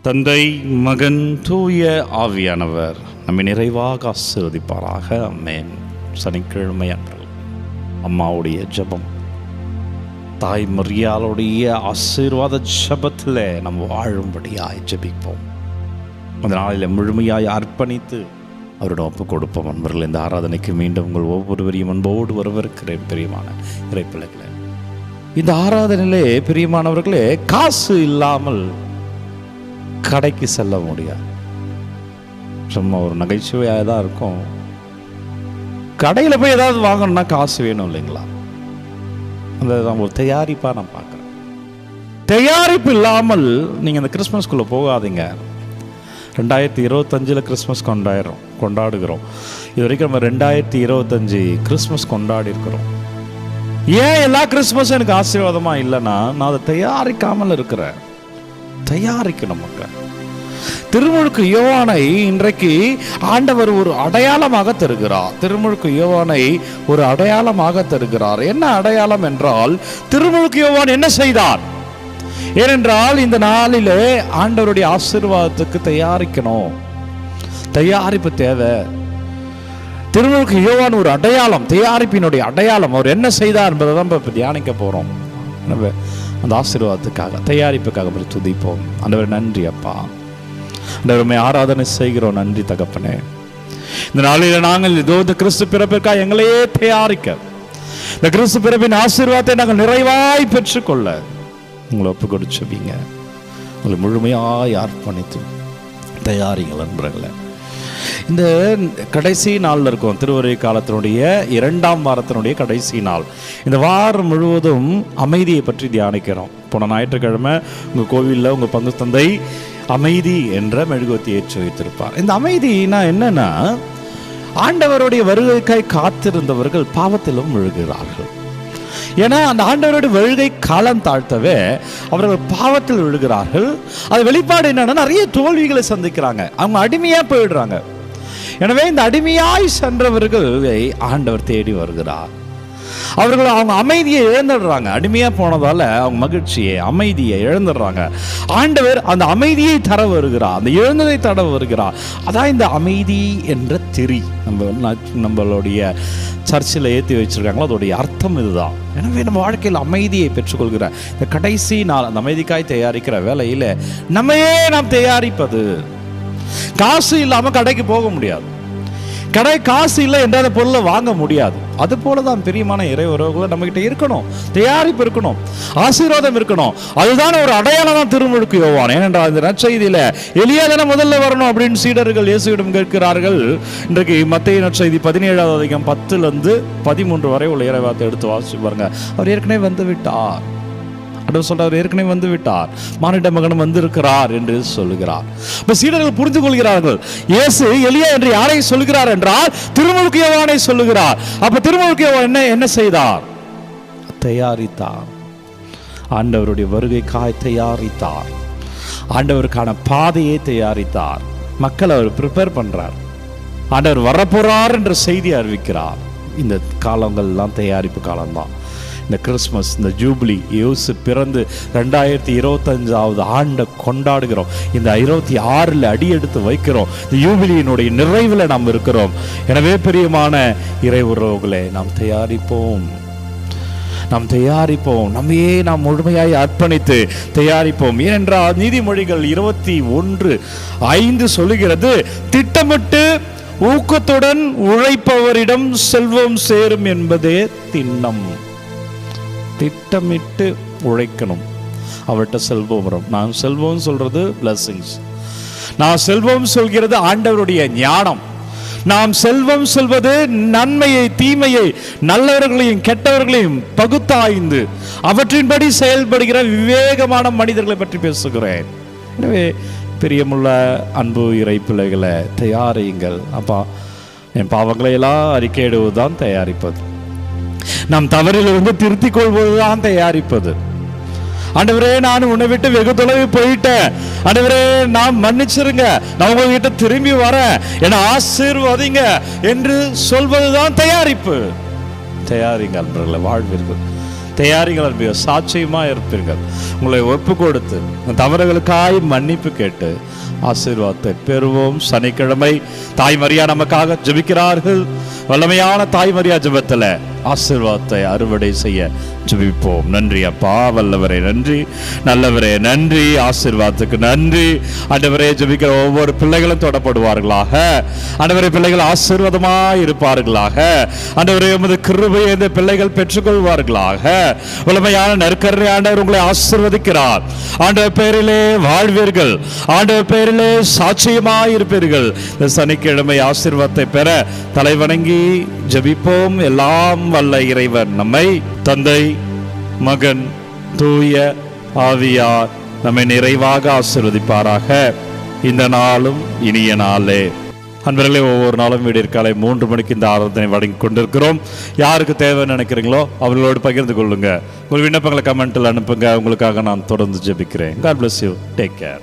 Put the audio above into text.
தந்தை, மகன், தூய ஆவியானவர் நம்மை நிறைவாக ஆசீர்வதிப்பாராக. ஆமென். சனிக்கிழமை அன்று அம்மாவுடைய ஜெபம், தாய் மரியாளுடைய ஆசீர்வாத ஜெபத்தில் நம்ம வாழும்படியாய் ஜெபிப்போம். அந்த நாளில் முழுமையாய் அர்ப்பணித்து அவரிடம் ஒப்பு கொடுப்போம். அன்பர்கள், இந்த ஆராதனைக்கு மீண்டும் உங்கள் ஒவ்வொருவரையும் அன்போடு வரவேற்கிறேன். பிரியமான இறைப்பிள்ளைகளே, இந்த ஆராதனையிலே பிரியமானவர்களே, காசு இல்லாமல் கடைக்கு செல்ல முடியாது. சும்மா ஒரு நகைச்சுவையாக தான் இருக்கும். கடையில் போய் ஏதாவது வாங்கணும்னா காசு வேணும் இல்லைங்களா? அந்த ஒரு தயாரிப்பாக நான் பார்க்குறேன். தயாரிப்பு இல்லாமல் நீங்கள் இந்த கிறிஸ்மஸ்குள்ளே போகாதீங்க. 2025 கிறிஸ்மஸ் கொண்டாடுகிறோம். இது வரைக்கும் நம்ம 2025 கிறிஸ்மஸ் கொண்டாடி இருக்கிறோம். ஏன் எல்லா கிறிஸ்மஸும் எனக்கு ஆசீர்வாதமாக இல்லைன்னா, நான் அதை தயாரிக்காமல் இருக்கிறேன். தயாரிக்கணும் மக்கள். திருமுழுக்கு யோவானை இன்றைக்கு ஆண்டவர் ஒரு அடையாளமாக தருகிறார். திருமுழுக்கு யோவானை ஒரு அடையாளமாக தருகிறார். என்ன அடையாளம் என்றால், திருமுழுக்கு யோவான் என்ன செய்தார்? ஏனென்றால் இந்த நாளிலே ஆண்டவருடைய ஆசீர்வாதத்துக்கு தயாரிக்கணும். தயாரிப்பு தேவை. திருமுழுக்கு யோவான் ஒரு அடையாளம், தயாரிப்பினுடைய அடையாளம். அவர் என்ன செய்தார் என்பதை தான் இப்போ தியானிக்க போகிறோம். அந்த ஆசீர்வாதத்துக்காக, தயாரிப்புக்காக துதிப்போம். ஆண்டவர் நன்றி அப்பா. ஆண்டவரை ஆராதனை செய்கிறோம். நன்றி தகப்பனே. இந்த நாளில் நாங்கள் இந்த கிறிஸ்து பிறப்பிற்காக எங்களையே தயாரிக்க, இந்த கிறிஸ்து பிறப்பின் ஆசீர்வாதத்தை நாங்கள் நிறைவாய் பெற்றுக்கொள்ள உங்களை ஒப்பு கொடுச்சுவீங்க. உங்களை முழுமையாய் அர்ப்பணித்து தயாரிங்கள் நண்பர்களே. இந்த கடைசி நாளில் இருக்கும், திருவருகை காலத்தினுடைய 2ஆம் வாரத்தினுடைய கடைசி நாள். இந்த வாரம் முழுவதும் அமைதியை பற்றி தியானிக்கிறோம். போன ஞாயிற்றுக்கிழமை உங்கள் கோவிலில் உங்கள் பங்கு தந்தை அமைதி என்ற மெழுகுவர்த்தி ஏற்றி வைத்திருப்பார். இந்த அமைதினா என்னன்னா, ஆண்டவருடைய வருகைக்காய் காத்திருந்தவர்கள் பாவத்திலும் விழுகிறார்கள். ஏன்னா அந்த ஆண்டவருடைய வருகை காலம் தாழ்த்தவே அவர்கள் பாவத்தில் விழுகிறார்கள். அது வெளிப்பாடு என்னன்னா, நிறைய தோல்விகளை சந்திக்கிறாங்க. அவங்க அடிமையா போயிடுறாங்க. எனவே இந்த அடிமையாய் சென்றவர்களை ஆண்டவர் தேடி வருகிறார். அவர்கள் அவங்க அமைதியை இழந்துடுறாங்க. அடிமையா போனதால அவங்க மகிழ்ச்சியை, அமைதியை இழந்துடுறாங்க. ஆண்டவர் அந்த அமைதியை தர வருகிறார், அந்த இழந்ததை தர வருகிறார். அதான் இந்த அமைதி என்ற திரி நம்மளுடைய சர்ச்சில் ஏற்றி வச்சிருக்காங்களோ அதோடைய அர்த்தம் இதுதான். எனவே நம்ம வாழ்க்கையில் அமைதியை பெற்றுக்கொள்கிற இந்த கடைசி நாள், அந்த அமைதிக்காய் தயாரிக்கிற வேலையில் நம்மையே நாம் தயாரிப்பது. காசு இல்லாமல் கடைக்கு போக முடியாது. கடை காசு இல்லை என்ற பொருளை வாங்க முடியாது. அது போலதான் பிரியமான இறை உறவுகளை நம்ம கிட்ட இருக்கணும். தயாரிப்பு இருக்கணும், ஆசீர்வாதம் இருக்கணும். அதுதான் ஒரு அடையாளம் தான் திருமுழுக்கு யோவான். ஏனென்றால் இந்த நற்செய்தியில எலியா தானே முதல்ல வரணும் அப்படின்னு சீடர்கள் இயேசுவிடம் கேட்கிறார்கள். இன்றைக்கு மத்தேயு நற்செய்தி 17ஆவது அதிகாரம் 10-13 வரை உள்ள இறைவார்த்தை எடுத்து வாசிச்சு பாருங்க. அவர் ஏற்கனவே வந்து விட்டார். சொல்றார், ஏற்கனவே வந்து விட்டார், மானிட மகனும் வந்திருக்கிறார் என்று சொல்லுகிறார். இப்ப சீடர்கள் புரிந்து கொள்கிறார்கள், இயேசு எலியா என்று யாரை சொல்லுகிறார் என்றால் திருமுழுக்கு யோவானை சொல்லுகிறார். அப்ப திருமுழுக்கு யோவான் என்ன செய்தார்? தயாரித்தார். ஆண்டவருடைய வருகைக்காய் தயாரித்தார். ஆண்டவருக்கான பாதையை தயாரித்தார். மக்கள் அவர் ப்ரிப்பேர் பண்றார். ஆண்டவர் வரப்போறார் என்ற செய்தி அறிவிக்கிறார். இந்த காலங்கள் எல்லாம் தயாரிப்பு காலம்தான். இந்த கிறிஸ்மஸ், இந்த ஜூபிலி, இயேசு பிறந்து 2025ஆவது ஆண்டை கொண்டாடுகிறோம். இந்த 26ல் அடி எடுத்து வைக்கிறோம். இந்த யூபிலியினுடைய நிறைவில் நாம் இருக்கிறோம். எனவே பிரியமான இறை உறவுகளே, நாம் தயாரிப்போம். நம்மையே நாம் முழுமையாய் அர்ப்பணித்து தயாரிப்போம். ஏனென்றால் நீதிமொழிகள் 21:5 சொல்லுகிறது, திட்டமிட்டு ஊக்கத்துடன் உழைப்பவரிடம் செல்வம் சேரும் என்பதே திண்ணம். திட்டமிட்டு உழைக்கணும், அவர்கிட்ட செல்வம் வரும். நான் செல்வம் சொல்றது பிளஸிங்ஸ். நான் செல்வம் சொல்கிறது ஆண்டவருடைய ஞானம். நாம் செல்வம் சொல்வது நன்மையை, தீமையை, நல்லவர்களையும் கெட்டவர்களையும் பகுத்தாய்ந்து அவற்றின்படி செயல்படுகிற விவேகமான மனிதர்களை பற்றி பேசுகிறேன். எனவே பிரியமுள்ள அன்பு இறை பிள்ளைகளை, தயாரியுங்கள். அப்பா, என் பாவங்களை எல்லாம் அறிக்கையிடுவதுதான் தயாரிப்பது. நாம் தவறிலிருந்து திருத்திக் கொள்வதுதான் தயாரிப்பது. ஆண்டவரே, நான் உன்னை விட்டு வெகு தொலைவு போயிட்டேன், ஆண்டவரே நாம் மன்னிச்சிருங்க, நான் உங்ககிட்ட திரும்பி வரேன், என ஆசீர்வதிங்க என்று சொல்வதுதான் தயாரிப்பு. தயாரிங்க அன்பர்களே, வாழ்வீர்கள். தயாரிகள் இருப்பீர்கள், சாட்சியமாக இருப்பீர்கள். உங்களை ஒப்பு கொடுத்து தவறுகளுக்காய் மன்னிப்பு கேட்டு ஆசீர்வாதத்தை பெறுவோம். சனிக்கிழமை தாய் மரியா நமக்காக ஜெபிக்கிறார்கள். வல்லமையான தாய் மரியா ஜெபத்தில் ஆசீர்வாதத்தை அறுவடை செய்ய ஜெபிப்போம். நன்றி அப்பா, வல்லவரே நன்றி, நல்லவரே நன்றி, ஆசீர்வாதத்துக்கு நன்றி. ஆண்டவரே, ஜெபிக்கிற ஒவ்வொரு பிள்ளைகளும் தொடப்படுவார்களாக. ஆண்டவரே, பிள்ளைகள் ஆசீர்வாதமாய் இருப்பார்களாக. ஆண்டவரே, உமது கிருபையை இந்த பிள்ளைகள் பெற்றுக்கொள்வார்களாக. வல்லமையான நற்கரை ஆண்டவர் உங்களை ஆசீர்வதிக்கிறார். ஆண்டவர் பெயரிலே வாழ்வீர்கள், ஆண்டவர் பெயரிலே சாட்சியமாய் இருப்பீர்கள். இந்த சனிக்கிழமை ஆசீர்வாதத்தை பெற தலைவணங்கி ஜெபிப்போம். எல்லாம் வல்ல இறைவன் நம்மை தந்தை, மகன், தூய ஆவியார் நம்மை நிறைவாக ஆசீர்வதிப்பாராக. இந்த நாளும் இனிய நாளே. அன்பர்களே, ஒவ்வொரு நாளும் விடியற்காலை 3 மணிக்கு இந்த ஆராதனை வழங்கி கொண்டிருக்கிறோம். யாருக்கு தேவைன்னு நினைக்கிறீங்களோ அவர்களோடு பகிர்ந்து கொள்ளுங்க. உங்கள் விண்ணப்பங்களை கமெண்ட்டில் அனுப்புங்க. உங்களுக்காக நான் தொடர்ந்து ஜெபிக்கிறேன். God bless you. Take care.